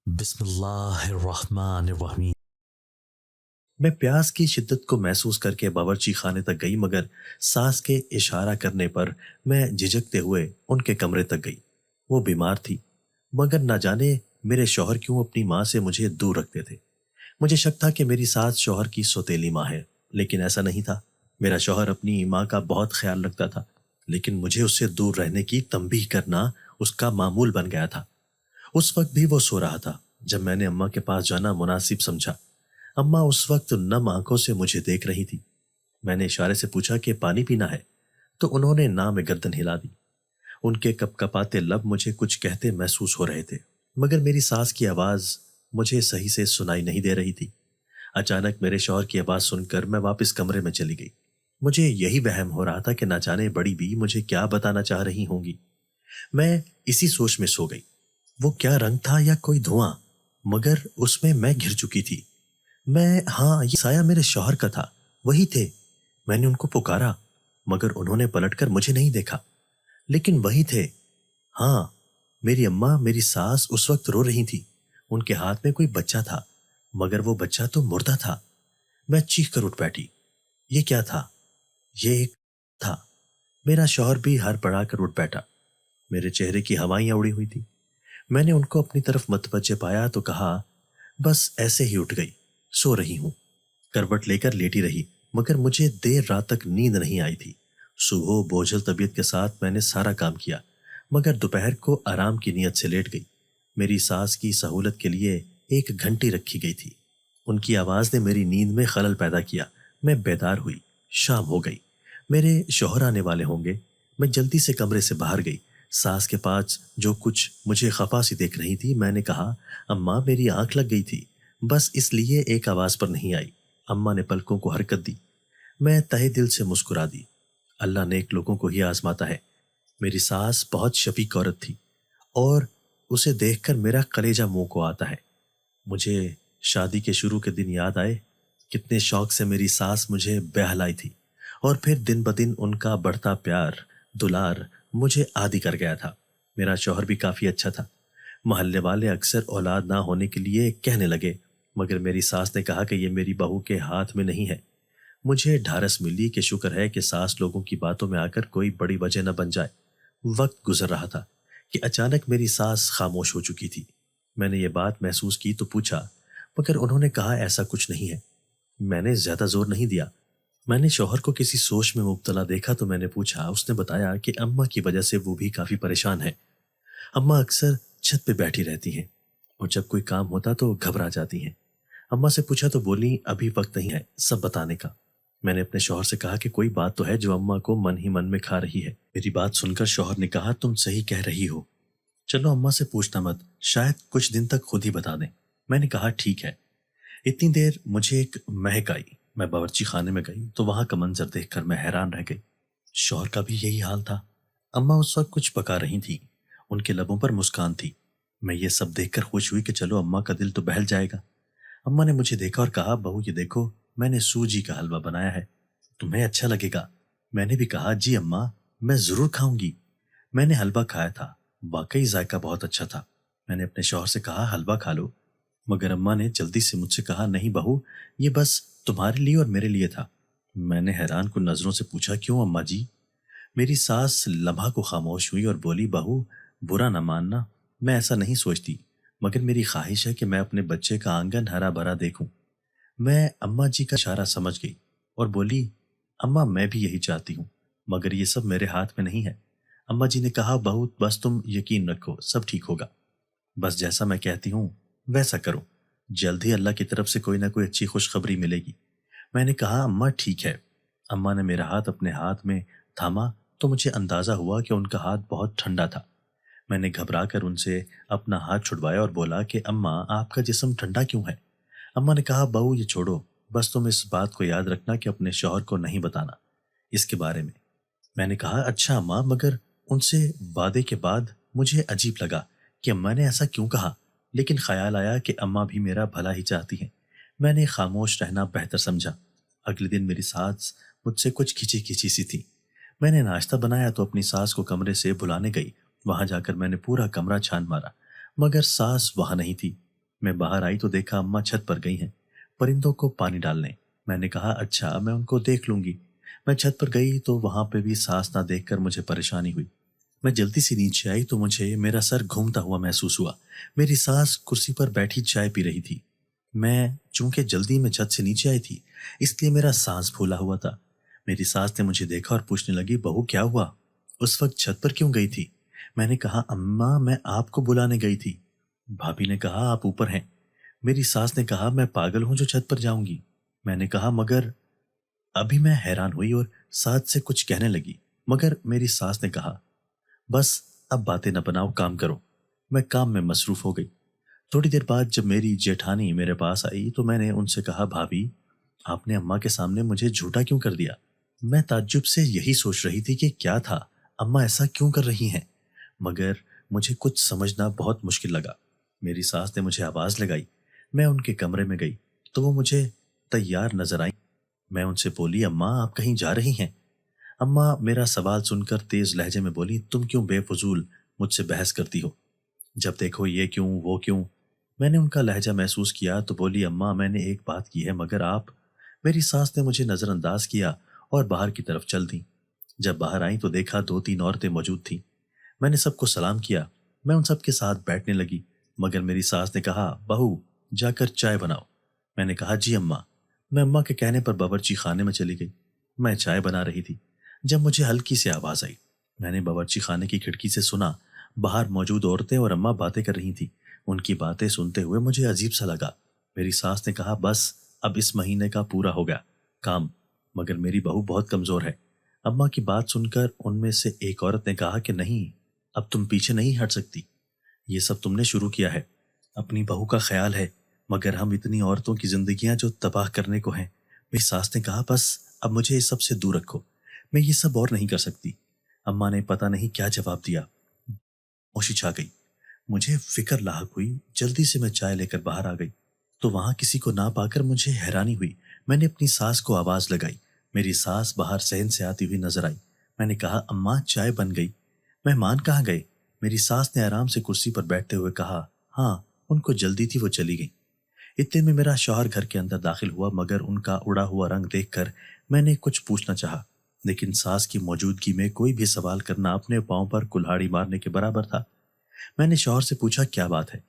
बिस्मिल्लाहिर्रहमानिर्रहीम। मैं प्यास की शिद्दत को महसूस करके बावर्ची खाने तक गई, मगर सास के इशारा करने पर मैं झिझकते हुए उनके कमरे तक गई। वो बीमार थी, मगर ना जाने मेरे शौहर क्यों अपनी माँ से मुझे दूर रखते थे। मुझे शक था कि मेरी सास शौहर की सौतेली माँ है, लेकिन ऐसा नहीं था। मेरा शौहर अपनी माँ का बहुत ख्याल रखता था, लेकिन मुझे उससे दूर रहने की तंबीह करना उसका मामूल बन गया था। उस वक्त भी वो सो रहा था जब मैंने अम्मा के पास जाना मुनासिब समझा। अम्मा उस वक्त नम आंखों से मुझे देख रही थी। मैंने इशारे से पूछा कि पानी पीना है, तो उन्होंने ना में गर्दन हिला दी। उनके कपकपाते लब मुझे कुछ कहते महसूस हो रहे थे, मगर मेरी सास की आवाज मुझे सही से सुनाई नहीं दे रही थी। अचानक मेरे शौहर की आवाज सुनकर मैं वापस कमरे में चली गई। मुझे यही वहम हो रहा था कि ना जाने बड़ी बी मुझे क्या बताना चाह रही होंगी। मैं इसी सोच में सो गई। वो क्या रंग था या कोई धुआं, मगर उसमें मैं घिर चुकी थी। हाँ, ये साया मेरे शौहर का था। वही थे। मैंने उनको पुकारा, मगर उन्होंने पलटकर मुझे नहीं देखा। लेकिन वही थे। हाँ, मेरी अम्मा, मेरी सास उस वक्त रो रही थी। उनके हाथ में कोई बच्चा था, मगर वो बच्चा तो मुर्दा था। मैं चीख कर उठ बैठी। ये क्या था? ये एक था। मेरा शौहर भी हर पड़ा कर उठ बैठा। मेरे चेहरे की हवाइयां उड़ी हुई थी। मैंने उनको अपनी तरफ मतवज्जे पाया तो कहा, बस ऐसे ही उठ गई, सो रही हूं। करवट लेकर लेटी रही, मगर मुझे देर रात तक नींद नहीं आई थी। सुबह बोझल तबीयत के साथ मैंने सारा काम किया, मगर दोपहर को आराम की नीयत से लेट गई। मेरी सास की सहूलत के लिए एक घंटी रखी गई थी। उनकी आवाज ने मेरी नींद में खलल पैदा किया। मैं बेदार हुई। शाम हो गई। मेरे शौहर आने वाले होंगे। मैं जल्दी से कमरे से बाहर गई। सास के पास जो कुछ मुझे खफा सी देख रही थी, मैंने कहा, अम्मा, मेरी आंख लग गई थी, बस इसलिए एक आवाज पर नहीं आई। अम्मा ने पलकों को हरकत दी। मैं तहे दिल से मुस्कुरा दी। अल्लाह नेक लोगों को ही आजमाता है। मेरी सास बहुत शफीक औरत थी, और उसे देखकर मेरा कलेजा मुंह को आता है। मुझे शादी के शुरू के दिन याद आए। कितने शौक से मेरी सास मुझे बहलाई थी, और फिर दिन ब दिन उनका बढ़ता प्यार दुलार मुझे आदी कर गया था। मेरा शौहर भी काफी अच्छा था। मोहल्ले वाले अक्सर औलाद ना होने के लिए कहने लगे, मगर मेरी सास ने कहा कि ये मेरी बहू के हाथ में नहीं है। मुझे ढारस मिली कि शुक्र है कि सास लोगों की बातों में आकर कोई बड़ी वजह न बन जाए। वक्त गुजर रहा था कि अचानक मेरी सास खामोश हो चुकी थी। मैंने ये बात महसूस की तो पूछा, मगर उन्होंने कहा ऐसा कुछ नहीं है। मैंने ज्यादा जोर नहीं दिया। मैंने शौहर को किसी सोच में मुब्तला देखा तो मैंने पूछा। उसने बताया कि अम्मा की वजह से वो भी काफी परेशान है। अम्मा अक्सर छत पे बैठी रहती हैं, और जब कोई काम होता तो घबरा जाती हैं। अम्मा से पूछा तो बोली, अभी वक्त नहीं है सब बताने का। मैंने अपने शौहर से कहा कि कोई बात तो है जो अम्मा को मन ही मन में खा रही है। मेरी बात सुनकर शौहर ने कहा, तुम सही कह रही हो, चलो अम्मा से पूछना मत, शायद कुछ दिन तक खुद ही बता दें। मैंने कहा, ठीक है। इतनी देर मुझे एक महक आई। मैं बावर्ची खाने में गई तो वहां का मंजर देखकर मैं हैरान रह गई। शौहर का भी यही हाल था। अम्मा उस वक्त कुछ पका रही थी। उनके लबों पर मुस्कान थी। मैं ये सब देखकर खुश हुई कि चलो अम्मा का दिल तो बहल जाएगा। अम्मा ने मुझे देखा और कहा, बहू ये देखो, मैंने सूजी का हलवा बनाया है, तुम्हें अच्छा लगेगा। मैंने भी कहा, जी अम्मा, मैं जरूर खाऊंगी। मैंने हलवा खाया था। वाकई जायका बहुत अच्छा था। मैंने अपने शौहर से कहा, हलवा खा लो, मगर अम्मा ने जल्दी से मुझसे कहा, नहीं बहू, ये बस तुम्हारे लिए और मेरे लिए था। मैंने हैरान कुन नजरों से पूछा, क्यों अम्मा जी? मेरी सास लम्हा को खामोश हुई और बोली, बहू, बुरा न मानना, मैं ऐसा नहीं सोचती, मगर मेरी ख्वाहिश है कि मैं अपने बच्चे का आंगन हरा भरा देखूं। मैं अम्मा जी का इशारा समझ गई और बोली, अम्मा, मैं भी यही चाहती हूँ, मगर ये सब मेरे हाथ में नहीं है। अम्मा जी ने कहा, बहू, बस तुम यकीन रखो, सब ठीक होगा। बस जैसा मैं कहती हूँ वैसा करो, जल्द ही अल्लाह की तरफ से कोई ना कोई अच्छी खुशखबरी मिलेगी। मैंने कहा, अम्मा ठीक है। अम्मा ने मेरा हाथ अपने हाथ में थामा तो मुझे अंदाजा हुआ कि उनका हाथ बहुत ठंडा था। मैंने घबरा कर उनसे अपना हाथ छुड़वाया और बोला कि अम्मा, आपका जिस्म ठंडा क्यों है? अम्मा ने कहा, बहू ये छोड़ो, बस तुम इस बात को याद रखना कि अपने शौहर को नहीं बताना इसके बारे में। मैंने कहा, अच्छा अम्मा, मगर उनसे वादे के बाद मुझे अजीब लगा कि अम्मा ने ऐसा क्यों कहा, लेकिन ख्याल आया कि अम्मा भी मेरा भला ही चाहती हैं। मैंने खामोश रहना बेहतर समझा। अगले दिन मेरी सास मुझसे कुछ खिंची खिंची सी थी। मैंने नाश्ता बनाया तो अपनी सास को कमरे से बुलाने गई। वहां जाकर मैंने पूरा कमरा छान मारा, मगर सास वहां नहीं थी। मैं बाहर आई तो देखा अम्मा छत पर गई हैं परिंदों को पानी डालने। मैंने कहा अच्छा, मैं उनको देख लूंगी। मैं छत पर गई तो वहां पे भी सास ना देखकर मुझे परेशानी हुई। मैं जल्दी से नीचे आई तो मुझे मेरा सर घूमता हुआ महसूस हुआ। मेरी सास कुर्सी पर बैठी चाय पी रही थी। मैं चूंकि जल्दी में छत से नीचे आई थी, इसलिए मेरा सांस फूला हुआ था। मेरी सास ने मुझे देखा और पूछने लगी, बहू क्या हुआ, उस वक्त छत पर क्यों गई थी? मैंने कहा अम्मा, मैं आपको बुलाने गई थी। भाभी ने कहा आप ऊपर हैं। मेरी सास ने कहा मैं पागल हूं जो छत पर जाऊंगी। मैंने कहा मगर। अभी मैं हैरान हुई और सास से कुछ कहने लगी, मगर मेरी सास ने कहा बस अब बातें न बनाओ, काम करो। मैं काम में मसरूफ हो गई। थोड़ी देर बाद जब मेरी जेठानी मेरे पास आई तो मैंने उनसे कहा, भाभी आपने अम्मा के सामने मुझे झूठा क्यों कर दिया? मैं ताज्जुब से यही सोच रही थी कि क्या था, अम्मा ऐसा क्यों कर रही हैं, मगर मुझे कुछ समझना बहुत मुश्किल लगा। मेरी सास ने मुझे आवाज लगाई। मैं उनके कमरे में गई तो वो मुझे तैयार नजर आई। मैं उनसे बोली, अम्मा आप कहीं जा रही हैं? अम्मा मेरा सवाल सुनकर तेज लहजे में बोली, तुम क्यों बेफजूल मुझसे बहस करती हो? जब देखो ये क्यों वो क्यों। मैंने उनका लहजा महसूस किया तो बोली, अम्मा मैंने एक बात की है मगर आप। मेरी सास ने मुझे नजरअंदाज किया और बाहर की तरफ चल दी। जब बाहर आई तो देखा 2-3 औरतें मौजूद थीं। मैंने सबको सलाम किया। मैं उन सब के साथ बैठने लगी, मगर मेरी सास ने कहा, बहू जाकर चाय बनाओ। मैंने कहा जी अम्मा। मैं अम्मा के कहने पर बावर्ची खाने में चली गई। मैं चाय बना रही थी जब मुझे हल्की सी आवाज आई। मैंने बावर्ची खाने की खिड़की से सुना, बाहर मौजूद औरतें और अम्मा बातें कर रही थी। उनकी बातें सुनते हुए मुझे अजीब सा लगा। मेरी सास ने कहा, बस अब इस महीने का पूरा हो गया काम, मगर मेरी बहू बहुत कमजोर है। अम्मा की बात सुनकर उनमें से एक औरत ने कहा कि नहीं, अब तुम पीछे नहीं हट सकती। ये सब तुमने शुरू किया है, अपनी बहू का ख्याल है, मगर हम इतनी औरतों की जिंदगियां जो तबाह करने को हैं। मेरी सास ने कहा, बस अब मुझे इस सब से दूर रखो, मैं ये सब और नहीं कर सकती। अम्मा ने पता नहीं क्या जवाब दिया। खामोशी छा गई। मुझे फिक्र लाहक हुई। जल्दी से मैं चाय लेकर बाहर आ गई तो वहां किसी को ना पाकर मुझे हैरानी हुई। मैंने अपनी सास को आवाज लगाई। मेरी सास बाहर सहन से आती हुई नजर आई। मैंने कहा, अम्मा चाय बन गई। मेहमान कहाँ गए? मेरी सास ने आराम से कुर्सी पर बैठते हुए कहा, हाँ उनको जल्दी थी, वो चली गई। इतने में मेरा शौहर घर के अंदर दाखिल हुआ, मगर उनका उड़ा हुआ रंग देखकर मैंने कुछ पूछना चाहा, लेकिन सास की मौजूदगी में कोई भी सवाल करना अपने पांव पर कुल्हाड़ी मारने के बराबर था। मैंने शौहर से पूछा क्या बात है,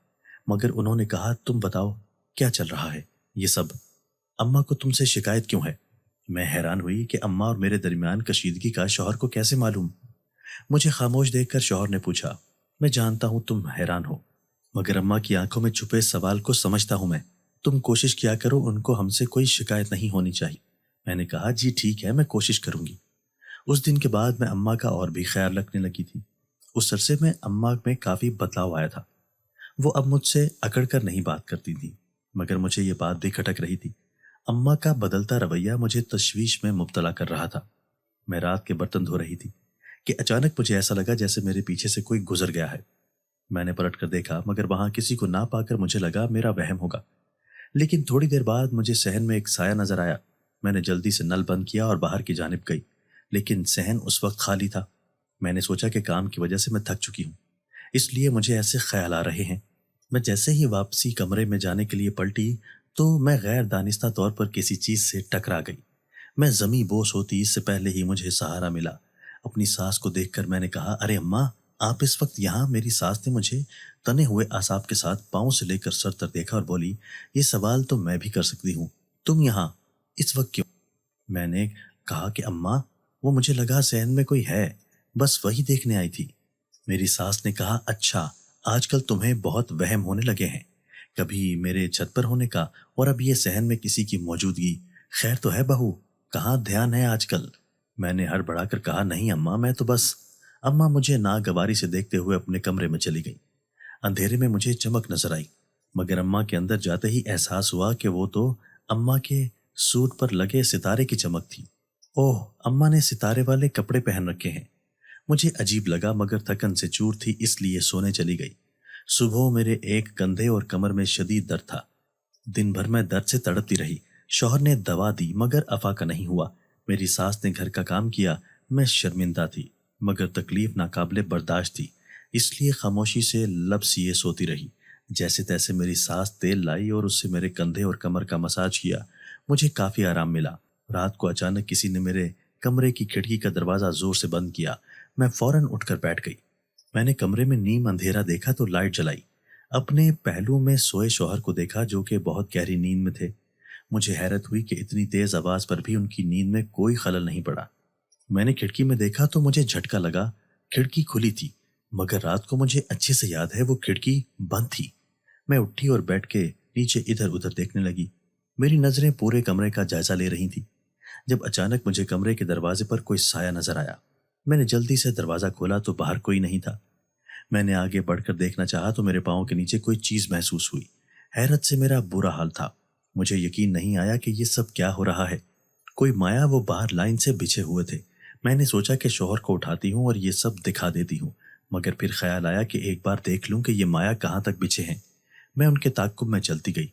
मगर उन्होंने कहा, तुम बताओ क्या चल रहा है ये सब, अम्मा को तुमसे शिकायत क्यों है? मैं हैरान हुई कि अम्मा और मेरे दरमियान कशीदगी का शौहर को कैसे मालूम। मुझे खामोश देखकर शौहर ने पूछा, मैं जानता हूं तुम हैरान हो, मगर अम्मा की आंखों में छुपे सवाल को समझता हूं मैं। तुम कोशिश किया करो, उनको हमसे कोई शिकायत नहीं होनी चाहिए। मैंने कहा, जी ठीक है, मैं कोशिश करूंगी। उस दिन के बाद मैं अम्मा का और भी ख्याल रखने लगी थी। उस अरसे में अम्मा में काफी बदलाव आया था। वो अब मुझसे अकड़ कर नहीं बात करती थी, मगर मुझे ये बात भी खटक रही थी। अम्मा का बदलता रवैया मुझे तशवीश में मुब्तला कर रहा था। मैं रात के बर्तन धो रही थी कि अचानक मुझे ऐसा लगा जैसे मेरे पीछे से कोई गुजर गया है। मैंने पलट कर देखा, मगर वहां किसी को ना पाकर मुझे लगा मेरा वहम होगा। लेकिन थोड़ी देर बाद मुझे सहन में एक साया नजर आया। मैंने जल्दी से नल बंद किया और बाहर की जानिब गई, लेकिन सहन उस वक्त खाली था। मैंने सोचा कि काम की वजह से मैं थक चुकी हूँ, इसलिए मुझे ऐसे ख्याल आ रहे हैं। मैं जैसे ही वापसी कमरे में जाने के लिए पलटी तो मैं गैर दानिस्ता तौर पर किसी चीज से टकरा गई। मैं जमी बोस होती इससे पहले ही मुझे सहारा मिला। अपनी सास को देखकर मैंने कहा, अरे अम्मा आप इस वक्त यहाँ? मेरी सास ने मुझे तने हुए आसाब के साथ पांव से लेकर सर तक देखा और बोली, ये सवाल तो मैं भी कर सकती हूँ, तुम यहाँ इस वक्त क्यों? मैंने कहा कि अम्मा वो मुझे लगा सहन में कोई है, बस वही देखने आई थी। मेरी सास ने कहा, अच्छा आजकल तुम्हें बहुत वहम होने लगे हैं, कभी मेरे छत पर होने का और अब ये सहन में किसी की मौजूदगी। खैर तो है बहू, कहाँ ध्यान है आजकल? मैंने हड़बड़ाकर कहा, नहीं अम्मा मैं तो बस। अम्मा मुझे नागवारी से देखते हुए अपने कमरे में चली गई। अंधेरे में मुझे चमक नजर आई, मगर अम्मा के अंदर जाते ही एहसास हुआ कि वो तो अम्मा के सूट पर लगे सितारे की चमक थी। ओह, अम्मा ने सितारे वाले कपड़े पहन रखे हैं। मुझे अजीब लगा, मगर थकन से चूर थी इसलिए सोने चली गई। सुबह मेरे एक कंधे और कमर में शदीद दर्द था। दिन भर मैं दर्द से तड़पती रही। शौहर ने दवा दी मगर अफाका नहीं हुआ। मेरी सास ने घर का काम किया। मैं शर्मिंदा थी, मगर तकलीफ नाकाबिले बर्दाश्त थी, इसलिए खामोशी से लब सिए सोती रही। جیسے تیسے میری ساس تیل لائی اور اس سے میرے کندھے اور کمر کا مساج کیا۔ مجھے کافی آرام ملا۔ رات کو اچانک کسی نے میرے کمرے کی کھڑکی کا دروازہ زور سے بند کیا۔ میں فوراً اٹھ کر بیٹھ گئی۔ میں نے کمرے میں نیم اندھیرا دیکھا تو لائٹ جلائی۔ اپنے پہلو میں سوئے شوہر کو دیکھا جو کہ بہت گہری نیند میں تھے۔ مجھے حیرت ہوئی کہ اتنی تیز آواز پر بھی ان کی نیند میں کوئی خلل نہیں پڑا۔ میں نے کھڑکی میں دیکھا تو مجھے جھٹکا لگا۔ کھڑکی کھلی تھی، مگر رات کو مجھے اچھے سے یاد ہے وہ کھڑکی بند تھی۔ میں اٹھی اور بیٹھ کے نیچے ادھر ادھر دیکھنے لگی۔ میری نظریں پورے کمرے کا جائزہ لے رہی تھیں جب اچانک مجھے کمرے کے دروازے پر کوئی سایہ نظر آیا۔ میں نے جلدی سے دروازہ کھولا تو باہر کوئی نہیں تھا۔ میں نے آگے بڑھ کر دیکھنا چاہا تو میرے پاؤں کے نیچے کوئی چیز محسوس ہوئی۔ حیرت سے میرا برا حال تھا۔ مجھے یقین نہیں آیا کہ یہ سب کیا ہو رہا ہے۔ کوئی مایا وہ باہر لائن سے بچھے ہوئے تھے۔ میں نے سوچا کہ شوہر کو اٹھاتی ہوں اور یہ سب دکھا دیتی ہوں، مگر پھر خیال آیا کہ ایک بار دیکھ لوں کہ یہ مایا کہاں تک بچھے ہیں۔ میں ان کے تعاقب میں چلتی گئی۔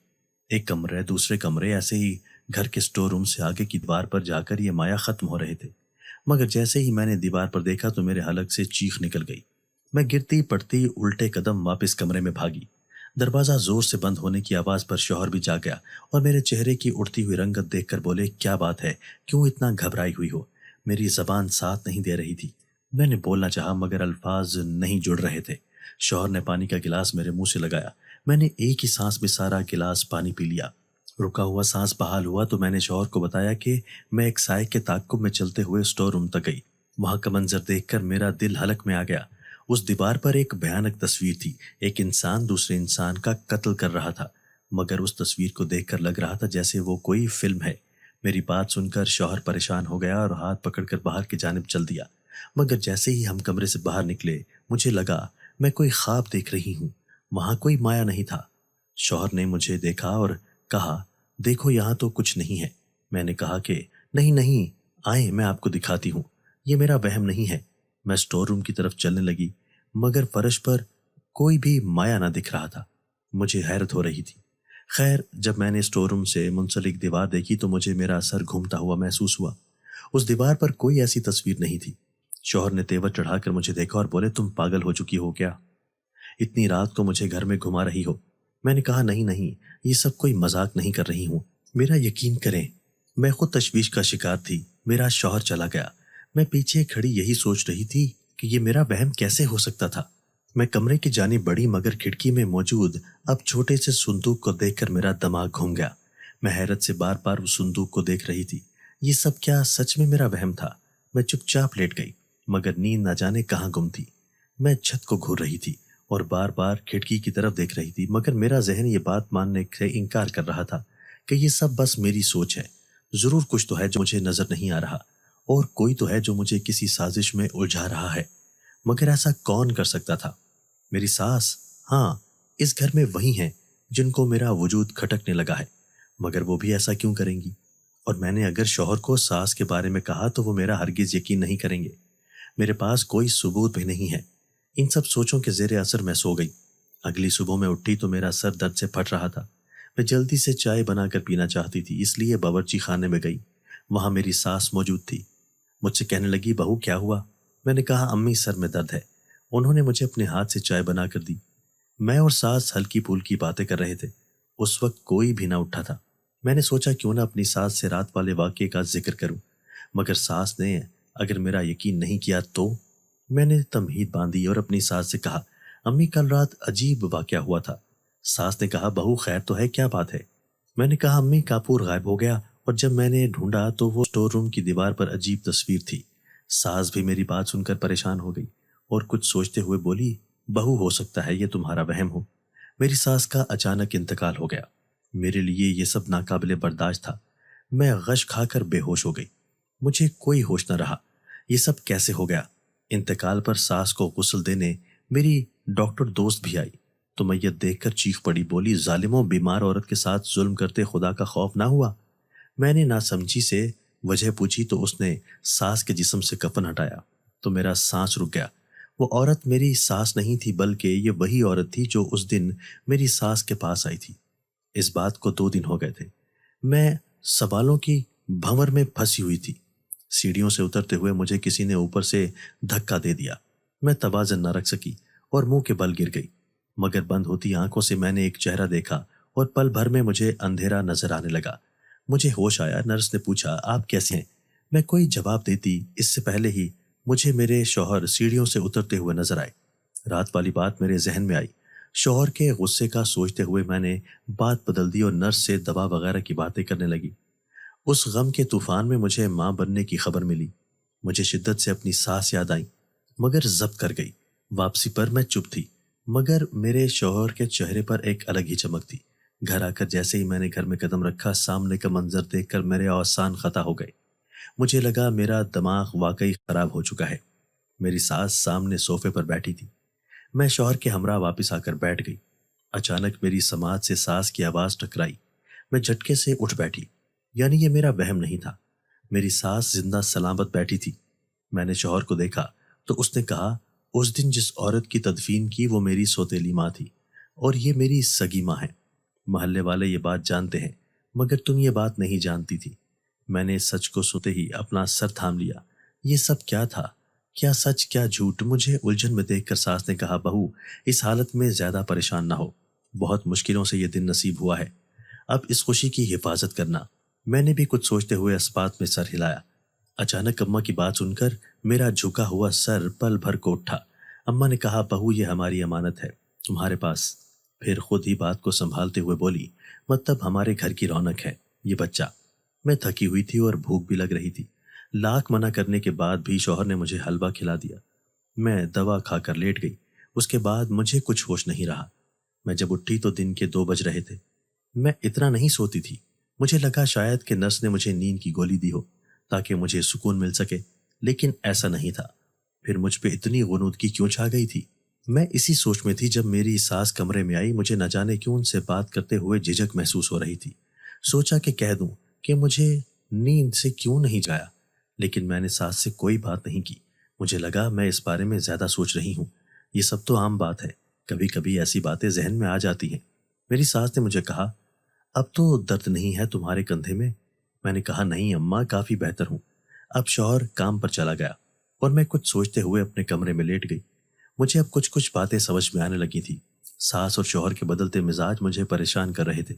ایک کمرے دوسرے کمرے، ایسے ہی گھر کے سٹور روم سے آگے کی دیوار پر جا کر یہ مایا ختم ہو رہے تھے، مگر جیسے ہی میں نے دیوار پر دیکھا تو میرے حلق سے چیخ نکل گئی۔ میں گرتی پڑتی الٹے قدم واپس کمرے میں بھاگی۔ دروازہ زور سے بند ہونے کی آواز پر شوہر بھی جا گیا اور میرے چہرے کی اڑتی ہوئی رنگت دیکھ کر بولے، کیا بات ہے، کیوں اتنا گھبرائی ہوئی ہو؟ میری زبان ساتھ نہیں دے رہی تھی۔ میں نے بولنا چاہا مگر الفاظ نہیں جڑ رہے تھے۔ شوہر نے پانی کا گلاس میرے منہ سے لگایا۔ میں نے ایک ہی سانس میں سارا گلاس پانی پی لیا۔ رکا ہوا سانس بحال ہوا تو میں نے شوہر کو بتایا کہ میں ایک سائے کے تعاقب میں چلتے ہوئے سٹور روم تک گئی۔ وہاں کا منظر دیکھ کر میرا دل حلق میں آ گیا۔ اس دیوار پر ایک بھیانک تصویر تھی۔ ایک انسان دوسرے انسان کا قتل کر رہا تھا، مگر اس تصویر کو دیکھ کر لگ رہا تھا جیسے وہ کوئی فلم ہے۔ میری بات سن کر شوہر پریشان ہو گیا اور ہاتھ پکڑ کر باہر کی جانب چل دیا، مگر جیسے ہی ہم کمرے سے باہر نکلے مجھے لگا میں کوئی خواب دیکھ رہی ہوں۔ وہاں کوئی مایا نہیں تھا۔ شوہر نے مجھے دیکھا اور کہا، دیکھو یہاں تو کچھ نہیں ہے۔ میں نے کہا کہ نہیں نہیں، آئیں میں آپ کو دکھاتی ہوں، یہ میرا وہم نہیں ہے۔ میں سٹور روم کی طرف چلنے لگی، مگر فرش پر کوئی بھی مایا نہ دکھ رہا تھا۔ مجھے حیرت ہو رہی تھی۔ خیر، جب میں نے سٹور روم سے منسلک دیوار دیکھی تو مجھے میرا سر گھومتا ہوا محسوس ہوا۔ اس دیوار پر کوئی ایسی تصویر نہیں تھی۔ شوہر نے تیور چڑھا کر مجھے دیکھا اور بولے، تم پاگل ہو چکی ہو کیا؟ اتنی رات کو مجھے گھر میں گھما رہی ہو؟ میں نے کہا نہیں نہیں، یہ سب کوئی مذاق نہیں کر رہی ہوں، میرا یقین کریں۔ میں خود تشویش کا شکار تھی۔ میرا شوہر چلا گیا۔ میں پیچھے کھڑی یہی سوچ رہی تھی کہ یہ میرا وہم کیسے ہو سکتا تھا۔ میں کمرے کی جانب بڑھی مگر کھڑکی میں موجود اب چھوٹے سے صندوق کو دیکھ کر میرا دماغ گھوم گیا۔ میں حیرت سے بار بار اس صندوق کو دیکھ رہی تھی۔ یہ سب کیا سچ میں میرا وہم تھا؟ میں چپ چاپ لیٹ گئی، مگر نیند نہ جانے کہاں گم تھی۔ میں چھت کو گھور رہی تھی اور بار بار کھڑکی کی طرف دیکھ رہی تھی، مگر میرا ذہن یہ بات ماننے سے انکار کر رہا تھا کہ یہ سب بس میری سوچ ہے۔ ضرور کچھ تو ہے جو مجھے نظر نہیں آ رہا، اور کوئی تو ہے جو مجھے کسی سازش میں الجھا رہا ہے، مگر ایسا کون کر سکتا تھا؟ میری ساس؟ ہاں، اس گھر میں وہی ہیں جن کو میرا وجود کھٹکنے لگا ہے، مگر وہ بھی ایسا کیوں کریں گی؟ اور میں نے اگر شوہر کو ساس کے بارے میں کہا تو وہ میرا ہرگز یقین نہیں کریں گے۔ میرے پاس کوئی ثبوت بھی نہیں ہے۔ ان سب سوچوں کے زیر اثر میں سو گئی۔ اگلی صبح میں اٹھی تو میرا سر درد سے پھٹ رہا تھا۔ میں جلدی سے چائے بنا کر پینا چاہتی تھی، اس لیے باورچی خانے میں گئی۔ وہاں میری ساس موجود تھی۔ مجھ سے کہنے لگی، بہو کیا ہوا؟ میں نے کہا، امی سر میں درد ہے۔ انہوں نے مجھے اپنے ہاتھ سے چائے بنا کر دی۔ میں اور ساس ہلکی پھولکی باتیں کر رہے تھے۔ اس وقت کوئی بھی نہ اٹھا تھا۔ میں نے سوچا کیوں نہ اپنی ساس سے رات والے واقعے کا ذکر کروں، مگر ساس نے اگر میرا یقین نہیں کیا تو؟ میں نے تمہید باندھی اور اپنی ساس سے کہا، امی کل رات عجیب واقعہ ہوا تھا۔ ساس نے کہا، بہو خیر تو ہے، کیا بات ہے؟ میں نے کہا، امی کاپور غائب ہو گیا اور جب میں نے ڈھونڈا تو وہ سٹور روم کی دیوار پر عجیب تصویر تھی۔ ساس بھی میری بات سن کر پریشان ہو گئی اور کچھ سوچتے ہوئے بولی، بہو ہو سکتا ہے یہ تمہارا وہم ہو۔ میری ساس کا اچانک انتقال ہو گیا۔ میرے لیے یہ سب ناقابل برداشت تھا۔ میں غش کھا کر بے ہوش ہو گئی۔ مجھے کوئی ہوش نہ رہا۔ یہ سب کیسے ہو گیا؟ انتقال پر ساس کو غسل دینے میری ڈاکٹر دوست بھی آئی تو میت دیکھ کر چیخ پڑی، بولی، ظالموں، بیمار عورت کے ساتھ ظلم کرتے خدا کا خوف نہ ہوا؟ میں نے ناسمجھی سے وجہ پوچھی تو اس نے ساس کے جسم سے کفن ہٹایا تو میرا سانس رک گیا۔ وہ عورت میری ساس نہیں تھی بلکہ یہ وہی عورت تھی جو اس دن میری ساس کے پاس آئی تھی۔ اس بات کو 2 دن ہو گئے تھے۔ میں سوالوں کی بھنور میں پھنسی ہوئی تھی۔ سیڑھیوں سے اترتے ہوئے مجھے کسی نے اوپر سے دھکا دے دیا۔ میں توازن نہ رکھ سکی اور منہ کے بل گر گئی۔ मगर बंद होती आंखों से मैंने एक चेहरा देखा और पल भर में मुझे अंधेरा नजर आने लगा। मुझे होश आया। नर्स ने पूछा, आप कैसे हैं? मैं कोई जवाब देती इससे पहले ही मुझे मेरे शौहर सीढ़ियों से उतरते हुए नजर आए। रात वाली बात मेरे जहन में आई। शौहर के गुस्से का सोचते हुए मैंने बात बदल दी और नर्स से दवा वगैरह की बातें करने लगी। उस गम के तूफान में मुझे माँ बनने की खबर मिली। मुझे शिद्दत से अपनी सास याद आई, मगर जब्त कर गई। वापसी पर मैं चुप थी, मगर मेरे शौहर के चेहरे पर एक अलग ही चमक थी। घर आकर जैसे ही मैंने घर में कदम रखा, सामने का मंजर देखकर मेरे औसान खता हो गए। मुझे लगा मेरा दिमाग वाकई खराब हो चुका है। मेरी सास सामने सोफे पर बैठी थी। मैं शौहर के हमरा वापस आकर बैठ गई। अचानक मेरी समाज से सास की आवाज टकराई। मैं झटके से उठ बैठी। यानी ये मेरा वहम नहीं था। मेरी सास जिंदा सलामत बैठी थी। मैंने शौहर को देखा तो उसने कहा, उस दिन जिस औरत की तदफीन की वो मेरी सौतेली माँ थी और ये मेरी सगी माँ है। मोहल्ले वाले ये बात जानते हैं, मगर तुम ये बात नहीं जानती थी। मैंने सच को सुनते ही अपना सर थाम लिया। ये सब क्या था? क्या सच क्या झूठ? मुझे उलझन में देखकर सास ने कहा, बहू, इस हालत में ज्यादा परेशान ना हो। बहुत मुश्किलों से ये दिन नसीब हुआ है। अब इस खुशी की हिफाजत करना। मैंने भी कुछ सोचते हुए इस्पात में सर हिलाया। अचानक अम्मा की बात सुनकर मेरा झुका हुआ सर पल भर को उठा। अम्मा ने कहा, बहू, ये हमारी अमानत है तुम्हारे पास। फिर खुद ही बात को संभालते हुए बोली, मतलब हमारे घर की रौनक है ये बच्चा। मैं थकी हुई थी और भूख भी लग रही थी। लाख मना करने के बाद भी शौहर ने मुझे हलवा खिला दिया। मैं दवा खाकर लेट गई। उसके बाद मुझे कुछ होश नहीं रहा। मैं जब उठी तो दिन के 2 बज रहे थे। मैं इतना नहीं सोती थी। मुझे लगा शायद कि नर्स ने मुझे नींद की गोली दी हो ताकि मुझे सुकून मिल सके, लेकिन ऐसा नहीं था। फिर मुझ पे इतनी गुनूदगी क्यों छा गई थी? मैं इसी सोच में थी जब मेरी सास कमरे में आई। मुझे न जाने क्यों उनसे बात करते हुए झिझक महसूस हो रही थी। सोचा कि कह दूं कि मुझे नींद से क्यों नहीं जाया, लेकिन मैंने सास से कोई बात नहीं की। मुझे लगा मैं इस बारे में ज्यादा सोच रही हूँ। ये सब तो आम बात है, कभी कभी ऐसी बातें जहन में आ जाती हैं। मेरी सास ने मुझे कहा, अब तो दर्द नहीं है तुम्हारे कंधे में? मैंने कहा, नहीं अम्मा, काफी बेहतर हूँ। अब शौहर काम पर चला गया और मैं कुछ सोचते हुए अपने कमरे में लेट गई। मुझे अब कुछ कुछ बातें समझ में आने लगी थी। सास और शौहर के बदलते मिजाज मुझे परेशान कर रहे थे।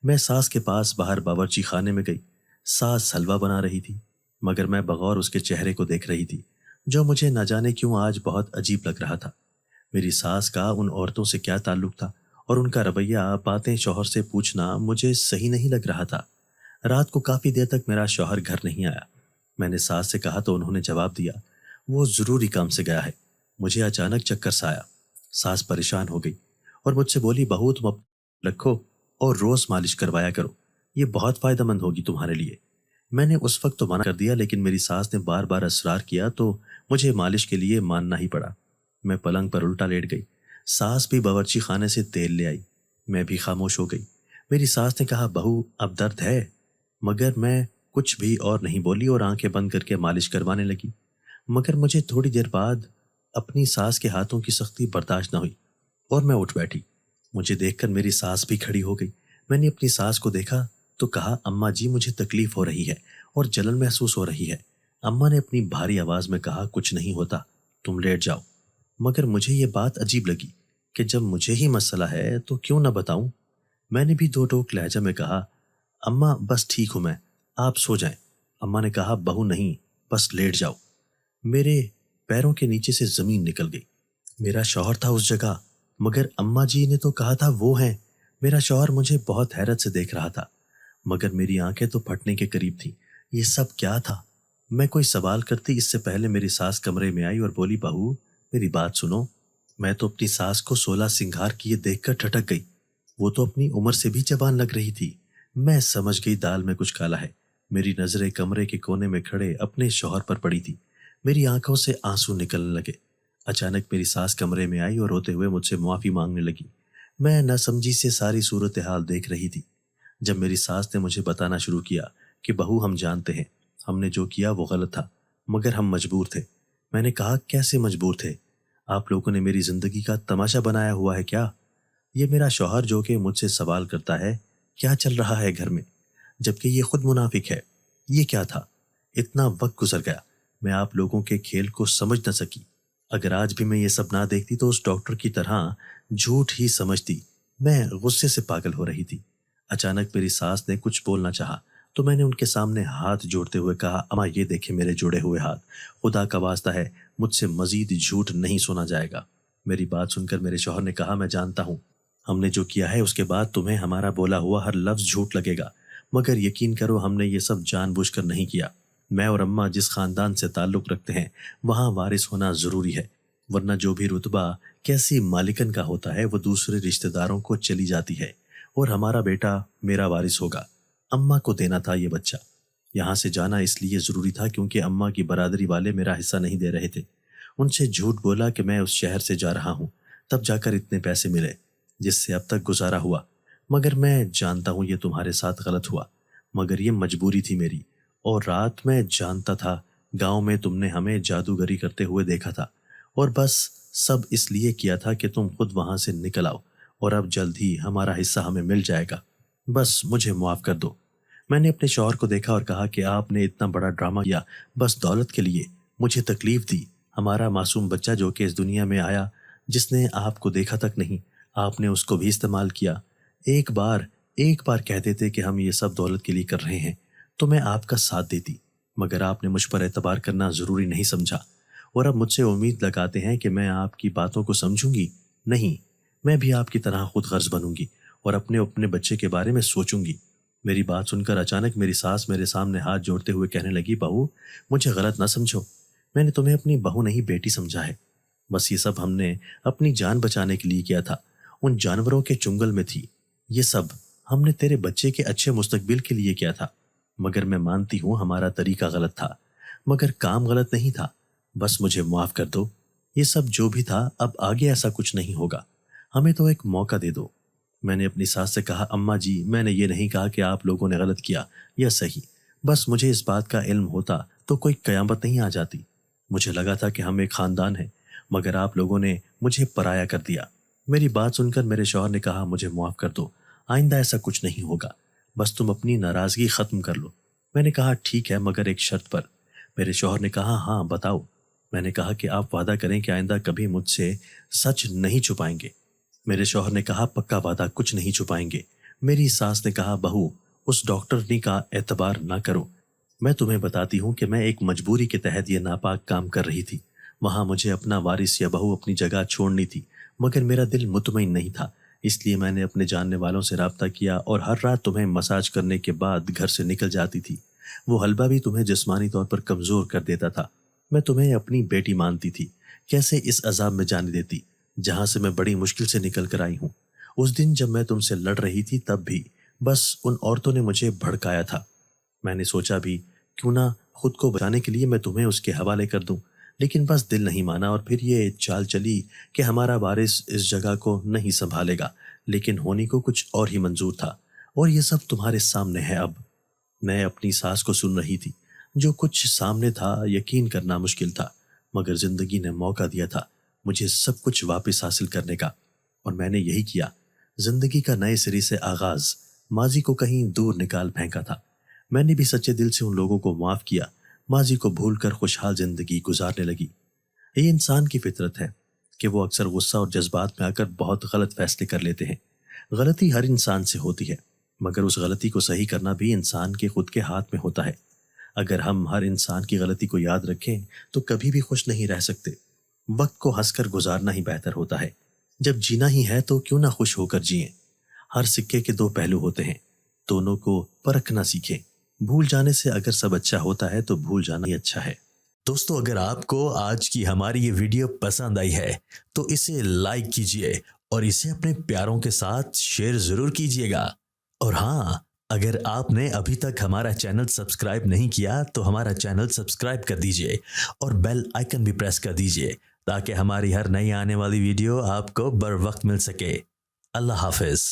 मैं सास के पास बाहर बावर्ची खाने में गई। सास हलवा बना रही थी, मगर मैं बगौर उसके चेहरे को देख रही थी, जो मुझे न जाने क्यों आज बहुत अजीब लग रहा था। मेरी सास का उन औरतों से क्या ताल्लुक था और उनका रवैया, बातें शौहर से पूछना मुझे सही नहीं लग रहा था। रात को काफी देर तक मेरा शौहर घर नहीं आया। मैंने सास से कहा तो उन्होंने जवाब दिया, वो जरूरी काम से गया है। मुझे अचानक चक्कर सा आया। सास परेशान हो गई और मुझसे बोली, बहू, तुम अब रखो और रोज मालिश करवाया करो, ये बहुत फायदेमंद होगी तुम्हारे लिए। मैंने उस वक्त तो मना कर दिया, लेकिन मेरी सास ने बार बार असरार किया तो मुझे मालिश के लिए मानना ही पड़ा। मैं पलंग पर उल्टा लेट गई। सास भी बावर्ची खाने से तेल ले आई। मैं भी खामोश हो गई। मेरी सास ने कहा, बहू, अब दर्द है? मगर मैं कुछ भी और नहीं बोली और आंखें बंद करके मालिश करवाने लगी। मगर मुझे थोड़ी देर बाद अपनी सास के हाथों की सख्ती बर्दाश्त न हुई और मैं उठ बैठी। मुझे देखकर मेरी सास भी खड़ी हो गई। मैंने अपनी सास को देखा तो कहा, अम्मा जी, मुझे तकलीफ हो रही है और जलन महसूस हो रही है। अम्मा ने अपनी भारी आवाज में कहा, कुछ नहीं होता, तुम लेट जाओ। मगर मुझे ये बात अजीब लगी कि जब मुझे ही मसला है तो क्यों ना बताऊं। मैंने भी दो टोक लहजा में कहा, अम्मा, बस ठीक हूं मैं, आप सो जाएं। अम्मा ने कहा, बहू नहीं, बस लेट जाओ। मेरे पैरों के नीचे से जमीन निकल गई। मेरा शौहर था उस जगह, मगर अम्मा जी ने तो कहा था वो हैं। मेरा शौहर मुझे बहुत हैरत से देख रहा था, मगर मेरी आंखें तो फटने के करीब थी। ये सब क्या था? मैं कोई सवाल करती इससे पहले मेरी सास कमरे में आई और बोली, बहू, मेरी बात सुनो। मैं तो अपनी सास को 16 सिंगार किए देखकर ठटक गई। वो तो अपनी उम्र से भी जवान लग रही थी। मैं समझ गई दाल में कुछ काला है। मेरी नजरें कमरे के कोने में खड़े अपने शौहर पर पड़ी थी। मेरी आंखों से आंसू निकलने लगे। अचानक मेरी सास कमरे में आई और रोते हुए मुझसे माफी मांगने लगी। मैं नासमझी से सारी सूरत हाल देख रही थी। जब मेरी सास ने मुझे बताना शुरू किया कि बहू, हम जानते हैं हमने जो किया वो गलत था, मगर हम मजबूर थे। मैंने कहा, कैसे मजबूर थे? आप लोगों ने मेरी जिंदगी का तमाशा बनाया हुआ है क्या? ये मेरा शौहर जो कि मुझसे सवाल करता है क्या चल रहा है घर में, जबकि ये खुद मुनाफिक है। ये क्या था? इतना वक्त गुजर गया, मैं आप लोगों के खेल को समझ न सकी। अगर आज भी मैं ये सब ना देखती तो उस डॉक्टर की तरह झूठ ही समझती। मैं गुस्से से पागल हो रही थी। अचानक मेरी सास ने कुछ बोलना चाहा तो मैंने उनके सामने हाथ जोड़ते हुए कहा, अम्मा ये देखे मेरे जुड़े हुए हाथ, खुदा का वास्ता है मुझसे मजीद झूठ नहीं सुना जाएगा। मेरी बात सुनकर मेरे शौहर ने कहा, मैं जानता हूँ हमने जो किया है उसके बाद तुम्हें हमारा बोला हुआ हर लफ्ज झूठ लगेगा, मगर यकीन करो हमने ये सब जानबूझकर नहीं किया। मैं और अम्मा जिस खानदान से ताल्लुक़ रखते हैं वहाँ वारिस होना ज़रूरी है, वरना जो भी रुतबा कैसी मालिकन का होता है वो दूसरे रिश्तेदारों को चली जाती है और हमारा बेटा मेरा वारिस होगा। अम्मा को देना था ये बच्चा। यहाँ से जाना इसलिए ज़रूरी था क्योंकि अम्मा की बरादरी वाले मेरा हिस्सा नहीं दे रहे थे। उनसे झूठ बोला कि मैं उस शहर से जा रहा हूँ, तब जाकर इतने पैसे मिले जिससे अब तक गुजारा हुआ। मगर मैं जानता हूँ ये तुम्हारे साथ गलत हुआ, मगर ये मजबूरी थी मेरी। और रात में जानता था गांव में तुमने हमें जादूगरी करते हुए देखा था और बस सब इसलिए किया था कि तुम खुद वहां से निकल आओ और अब जल्द ही हमारा हिस्सा हमें मिल जाएगा। बस मुझे माफ़ कर दो। मैंने अपने शौहर को देखा और कहा कि आपने इतना बड़ा ड्रामा किया बस दौलत के लिए, मुझे तकलीफ दी। हमारा मासूम बच्चा जो कि इस दुनिया में आया, जिसने आपको देखा तक नहीं, आपने उसको भी इस्तेमाल किया। एक बार कह देते कि हम ये सब दौलत के लिए कर रहे हैं तो मैं आपका साथ देती, मगर आपने मुझ पर एतबार करना ज़रूरी नहीं समझा और अब मुझसे उम्मीद लगाते हैं कि मैं आपकी बातों को समझूंगी। नहीं, मैं भी आपकी तरह खुद गर्ज बनूंगी और अपने अपने बच्चे के बारे में सोचूंगी। मेरी बात सुनकर अचानक मेरी सास मेरे सामने हाथ जोड़ते हुए कहने लगी, बहू मुझे गलत ना समझो, मैंने तुम्हें अपनी बहू नहीं बेटी समझा है। बस ये सब हमने अपनी जान बचाने के लिए किया था, उन जानवरों के चुंगल में थी। ये सब हमने तेरे बच्चे के अच्छे मुस्तकबिल के लिए किया था। मगर मैं मानती हूँ हमारा तरीका गलत था, मगर काम गलत नहीं था। बस मुझे माफ़ कर दो। ये सब जो भी था अब आगे ऐसा कुछ नहीं होगा, हमें तो एक मौका दे दो। मैंने अपनी सास से कहा, अम्मा जी मैंने ये नहीं कहा कि आप लोगों ने गलत किया या सही, बस मुझे इस बात का इल्म होता तो कोई कयामत नहीं आ जाती। मुझे लगा था कि हम एक खानदान हैं, मगर आप लोगों ने मुझे पराया कर दिया। मेरी बात सुनकर मेरे शौहर ने कहा, मुझे माफ़ कर दो, आइंदा ऐसा कुछ नहीं होगा, बस तुम अपनी नाराज़गी ख़त्म कर लो। मैंने कहा ठीक है, मगर एक शर्त पर। मेरे शौहर ने कहा, हाँ बताओ। मैंने कहा कि आप वादा करें कि आइंदा कभी मुझसे सच नहीं छुपाएंगे। मेरे शौहर ने कहा, पक्का वादा, कुछ नहीं छुपाएंगे। मेरी सास ने कहा, बहू उस डॉक्टरनी का एतबार ना करो। मैं तुम्हें बताती हूँ कि मैं एक मजबूरी के तहत ये नापाक काम कर रही थी। वहाँ मुझे अपना वारिस या बहू अपनी जगह छोड़नी थी, मगर मेरा दिल मुतमईन नहीं था, इसलिए मैंने अपने जानने वालों से राब्ता किया और हर रात तुम्हें मसाज करने के बाद घर से निकल जाती थी। वो हलवा भी तुम्हें जिस्मानी तौर पर कमज़ोर कर देता था। मैं तुम्हें अपनी बेटी मानती थी, कैसे इस अजाब में जाने देती जहाँ से मैं बड़ी मुश्किल से निकल कर आई हूँ। उस दिन जब मैं तुमसे लड़ रही थी तब भी बस उन औरतों ने मुझे भड़काया था। मैंने सोचा भी क्यों ना खुद को बचाने के लिए मैं तुम्हें उसके हवाले कर दूं, लेकिन बस दिल नहीं माना और फिर ये चाल चली कि हमारा वारिस इस जगह को नहीं संभालेगा, लेकिन होने को कुछ और ही मंजूर था। और ये सब तुम्हारे सामने है। अब मैं अपनी सास को सुन रही थी। जो कुछ सामने था यकीन करना मुश्किल था, मगर जिंदगी ने मौका दिया था मुझे सब कुछ वापस हासिल करने का, और मैंने यही किया। जिंदगी का नए सिरे से आगाज, माजी को कहीं दूर निकाल फेंका था। मैंने भी सच्चे दिल से उन लोगों को माफ किया, माजी को भूलकर खुशहाल जिंदगी गुजारने लगी। ये इंसान की फितरत है कि वो अक्सर गुस्सा और जज्बात में आकर बहुत गलत फैसले कर लेते हैं। गलती हर इंसान से होती है, मगर उस गलती को सही करना भी इंसान के खुद के हाथ में होता है। अगर हम हर इंसान की गलती को याद रखें तो कभी भी खुश नहीं रह सकते। वक्त को हंसकर गुजारना ही बेहतर होता है। जब जीना ही है तो क्यों ना खुश होकर जिएं। हर सिक्के के दो पहलू होते हैं, दोनों को परखना सीखें। भूल जाने से अगर सब अच्छा होता है तो भूल जाना ही अच्छा है। दोस्तों, अगर आपको आज की हमारी ये वीडियो पसंद आई है तो इसे लाइक कीजिए और इसे अपने प्यारों के साथ शेयर जरूर कीजिएगा। और हाँ, अगर आपने अभी तक हमारा चैनल सब्सक्राइब नहीं किया तो हमारा चैनल सब्सक्राइब कर दीजिए और बेल आइकन भी प्रेस कर दीजिए ताकि हमारी हर नई आने वाली वीडियो आपको बर वक्त मिल सके। अल्लाह हाफिज।